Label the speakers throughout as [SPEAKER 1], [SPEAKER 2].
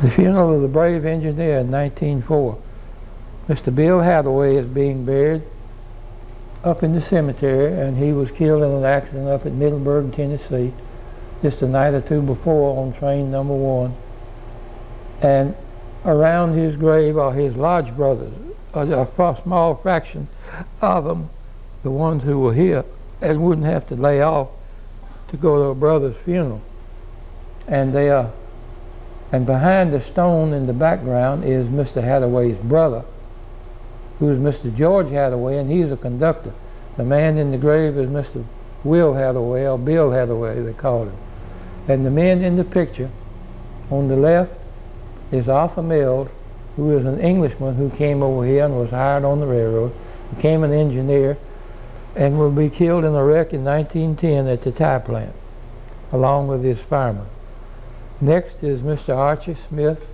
[SPEAKER 1] The funeral of the brave engineer in 1904. Mr. Bill Hadaway is being buried up in the cemetery, and he was killed in an accident up at Middleburg, Tennessee, just a night or two before on train number 1. And around his grave are his lodge brothers, a small fraction of them, the ones who were here and wouldn't have to lay off to go to a brother's funeral. And they are, and behind the stone in the background is Mr. Hadaway's brother, who is Mr. George Hadaway, and he's a conductor. The man in the grave is Mr. Will Hadaway, or Bill Hadaway, they called him. And the men in the picture, on the left, is Arthur Mills, who is an Englishman who came over here and was hired on the railroad, became an engineer, and will be killed in a wreck in 1910 at the tire plant, along with his fireman. Next is Mr. Archie Smith.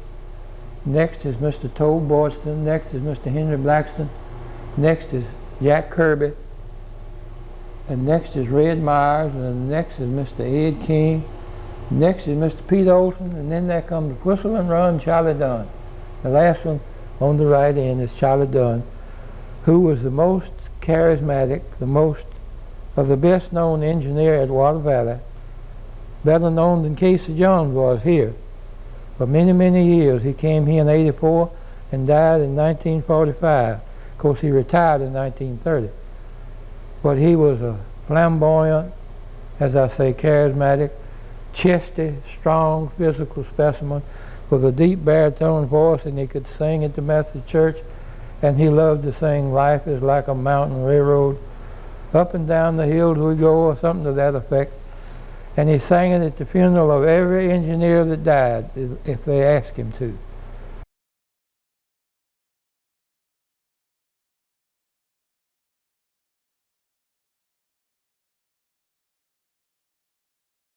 [SPEAKER 1] Next is Mr. Tobe Boyston. Next is Mr. Henry Blackston. Next is Jack Kirby. And next is Red Myers. And next is Mr. Ed King. Next is Mr. Pete Olson. And then there comes Whistle and Run Charlie Dunn. The last one on the right end is Charlie Dunn, who was the most charismatic, the best known engineer at Water Valley, better known than Casey Jones was here. For many, many years. He came here in '84 and died in 1945. Of course, he retired in 1930. But he was a flamboyant, as I say, charismatic, chesty, strong, physical specimen with a deep baritone voice, and he could sing at the Methodist Church, and he loved to sing "Life is like a mountain railroad, up and down the hills we go," or something to that effect. And he sang it at the funeral of every engineer that died, if they asked him to.